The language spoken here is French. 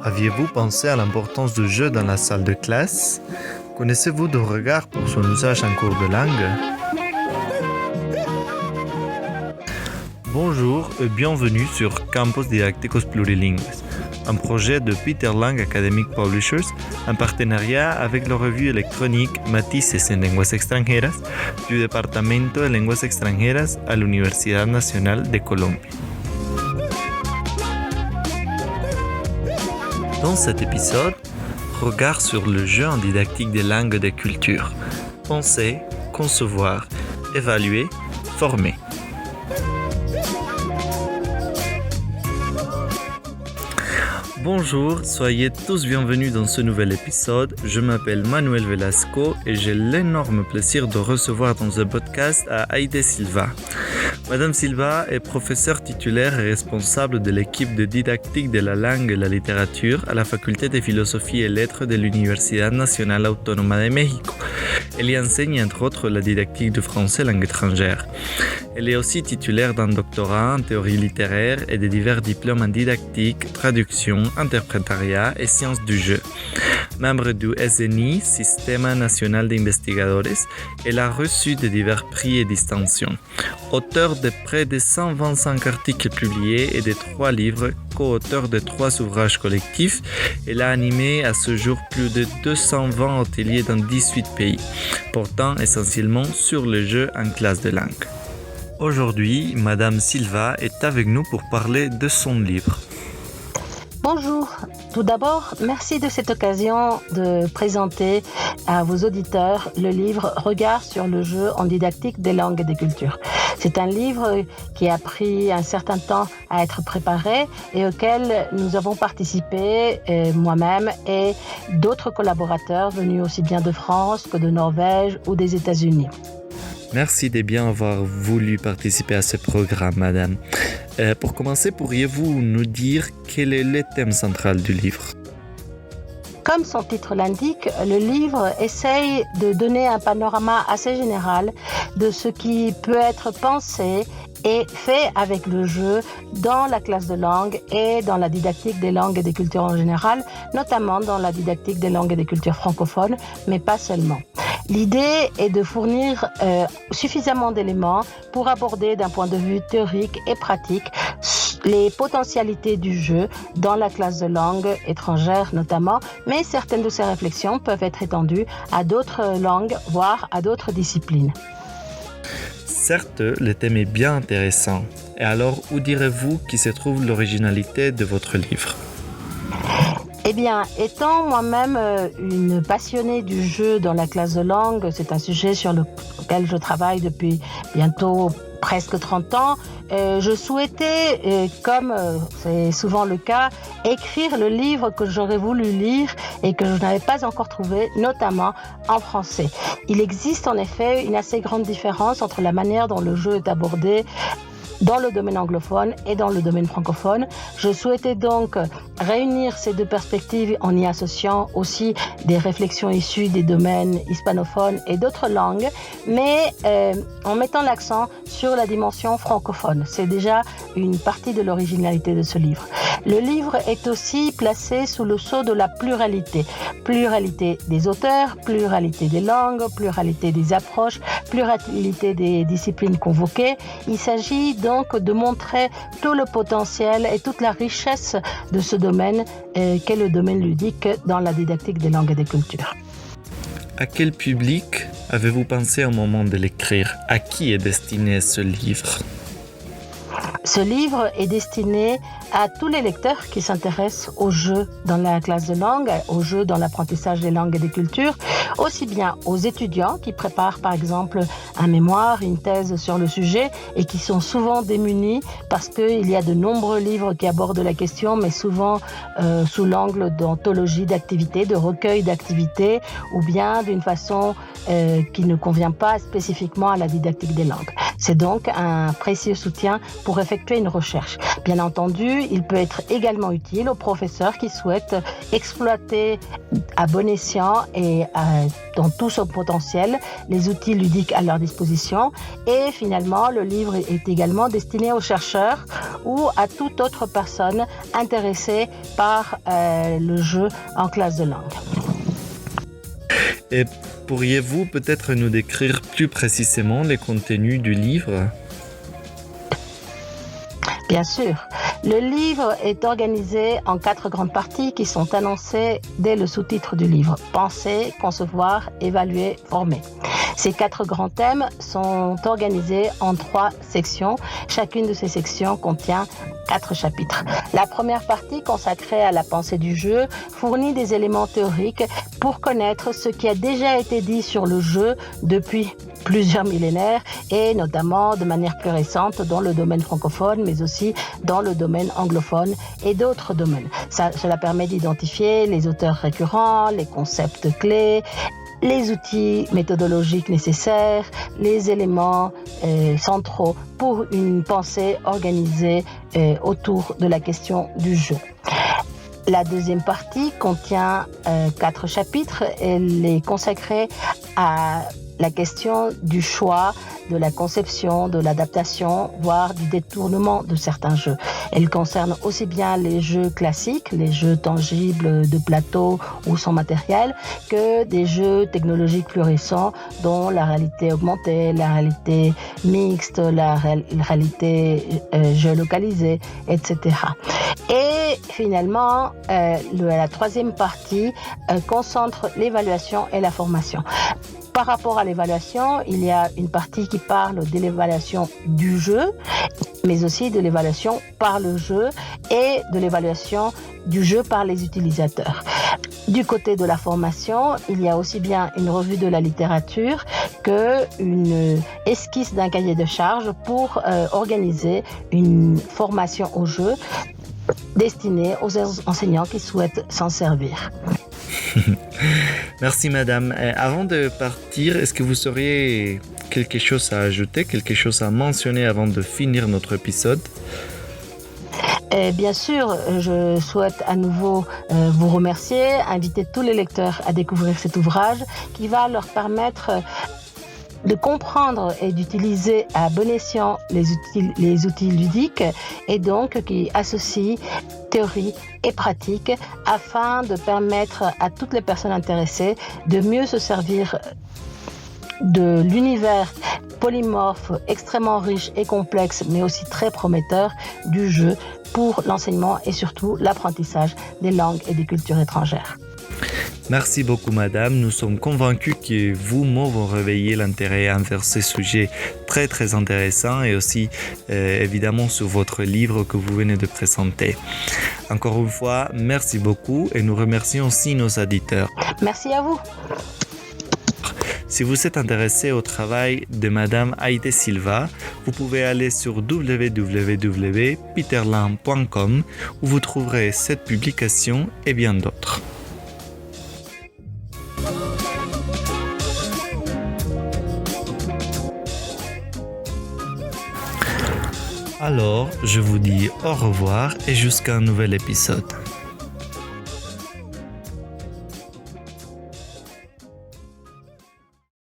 Aviez-vous pensé à l'importance du jeu dans la salle de classe? Connaissez-vous de regard pour son usage en cours de langue? Bonjour et bienvenue sur Campus Didácticos Plurilingues, un projet de Peter Lang Academic Publishers en partenariat avec la revue électronique Matices en Lenguas Extranjeras du Departamento de Lenguas Extranjeras à l'Universidad Nacional de Colombie. Dans cet épisode, regard sur le jeu en didactique des langues et des cultures. Penser, concevoir, évaluer, former. Bonjour, soyez tous bienvenus dans ce nouvel épisode. Je m'appelle Manuel Velasco et j'ai l'énorme plaisir de recevoir dans ce podcast à Aide Silva. Madame Silva est professeure titulaire et responsable de l'équipe de didactique de la langue et la littérature à la Faculté de philosophie et lettres de l'Universidad Nacional Autónoma de México. Elle y enseigne entre autres la didactique du français langue étrangère. Elle est aussi titulaire d'un doctorat en théorie littéraire et de divers diplômes en didactique, traduction, interprétariat et sciences du jeu. Membre du SNI, Sistema Nacional de Investigadores, elle a reçu de divers prix et distinctions. Auteur de près de 125 articles publiés et de 3 livres, co-auteur de 3 ouvrages collectifs, elle a animé à ce jour plus de 220 ateliers dans 18 pays, portant essentiellement sur le jeu en classe de langue. Aujourd'hui, Madame Silva est avec nous pour parler de son livre. Bonjour, tout d'abord, merci de cette occasion de présenter à vos auditeurs le livre « Regard sur le jeu en didactique des langues et des cultures ». C'est un livre qui a pris un certain temps à être préparé et auquel nous avons participé, moi-même et d'autres collaborateurs venus aussi bien de France que de Norvège ou des États-Unis. Merci de bien avoir voulu participer à ce programme, Madame. Pour commencer, pourriez-vous nous dire quel est le thème central du livre? Comme son titre l'indique, le livre essaye de donner un panorama assez général de ce qui peut être pensé et fait avec le jeu dans la classe de langue et dans la didactique des langues et des cultures en général, notamment dans la didactique des langues et des cultures francophones, mais pas seulement. L'idée est de fournir suffisamment d'éléments pour aborder d'un point de vue théorique et pratique les potentialités du jeu dans la classe de langue étrangère notamment, mais certaines de ces réflexions peuvent être étendues à d'autres langues, voire à d'autres disciplines. Certes, le thème est bien intéressant. Et alors, où direz-vous qu'il se trouve l'originalité de votre livre? Eh bien, étant moi-même une passionnée du jeu dans la classe de langue, c'est un sujet sur lequel je travaille depuis bientôt presque 30 ans, je souhaitais, comme c'est souvent le cas, écrire le livre que j'aurais voulu lire et que je n'avais pas encore trouvé, notamment en français. Il existe en effet une assez grande différence entre la manière dont le jeu est abordé dans le domaine anglophone et dans le domaine francophone. Je souhaitais donc réunir ces deux perspectives en y associant aussi des réflexions issues des domaines hispanophones et d'autres langues, mais en mettant l'accent sur la dimension francophone. C'est déjà une partie de l'originalité de ce livre. Le livre est aussi placé sous le sceau de la pluralité. Pluralité des auteurs, pluralité des langues, pluralité des approches, pluralité des disciplines convoquées. Il s'agit donc de montrer tout le potentiel et toute la richesse de ce domaine qu'est le domaine ludique dans la didactique des langues et des cultures. À quel public avez-vous pensé au moment de l'écrire? À qui est destiné ce livre? Ce livre est destiné à tous les lecteurs qui s'intéressent au jeu dans la classe de langue, au jeu dans l'apprentissage des langues et des cultures, aussi bien aux étudiants qui préparent par exemple un mémoire, une thèse sur le sujet et qui sont souvent démunis parce qu'il y a de nombreux livres qui abordent la question, mais souvent sous l'angle d'anthologie d'activités, de recueil d'activités ou bien d'une façon qui ne convient pas spécifiquement à la didactique des langues. C'est donc un précieux soutien pour effectuer une recherche. Bien entendu, il peut être également utile aux professeurs qui souhaitent exploiter à bon escient et dans tout son potentiel les outils ludiques à leur disposition. Et finalement, le livre est également destiné aux chercheurs ou à toute autre personne intéressée par le jeu en classe de langue. Et pourriez-vous peut-être nous décrire plus précisément les contenus du livre ? Bien sûr. Le livre est organisé en 4 grandes parties qui sont annoncées dès le sous-titre du livre. Penser, concevoir, évaluer, former. Ces 4 grands thèmes sont organisés en 3 sections. Chacune de ces sections contient 4 chapitres. La première partie, consacrée à la pensée du jeu, fournit des éléments théoriques pour connaître ce qui a déjà été dit sur le jeu depuis plusieurs millénaires et notamment de manière plus récente dans le domaine francophone mais aussi dans le domaine anglophone et d'autres domaines. Cela permet d'identifier les auteurs récurrents, les concepts clés, les outils méthodologiques nécessaires, les éléments centraux pour une pensée organisée autour de la question du jeu. La deuxième partie contient 4 chapitres. Elle est consacrée à la question du choix, de la conception, de l'adaptation, voire du détournement de certains jeux. Elle concerne aussi bien les jeux classiques, les jeux tangibles de plateau ou sans matériel, que des jeux technologiques plus récents dont la réalité augmentée, la réalité mixte, la réalité géolocalisée, etc. Et finalement, la troisième partie concentre l'évaluation et la formation. Par rapport à l'évaluation, il y a une partie qui parle de l'évaluation du jeu, mais aussi de l'évaluation par le jeu et de l'évaluation du jeu par les utilisateurs. Du côté de la formation, il y a aussi bien une revue de la littérature qu'une esquisse d'un cahier de charges pour organiser une formation au jeu destinée aux enseignants qui souhaitent s'en servir. Merci madame. Avant de partir, est-ce que vous auriez quelque chose à ajouter, quelque chose à mentionner avant de finir notre épisode ? Bien sûr, je souhaite à nouveau vous remercier, inviter tous les lecteurs à découvrir cet ouvrage qui va leur permettre de comprendre et d'utiliser à bon escient les outils ludiques et donc qui associent théorie et pratique afin de permettre à toutes les personnes intéressées de mieux se servir de l'univers polymorphe, extrêmement riche et complexe, mais aussi très prometteur du jeu pour l'enseignement et surtout l'apprentissage des langues et des cultures étrangères. Merci beaucoup madame, nous sommes convaincus que vos mots vont réveiller l'intérêt envers ces sujets très très intéressants et aussi évidemment sur votre livre que vous venez de présenter. Encore une fois, merci beaucoup et nous remercions aussi nos auditeurs. Merci à vous. Si vous êtes intéressé au travail de Madame Heide Silva, vous pouvez aller sur www.peterlam.com où vous trouverez cette publication et bien d'autres. Alors, je vous dis au revoir et jusqu'à un nouvel épisode.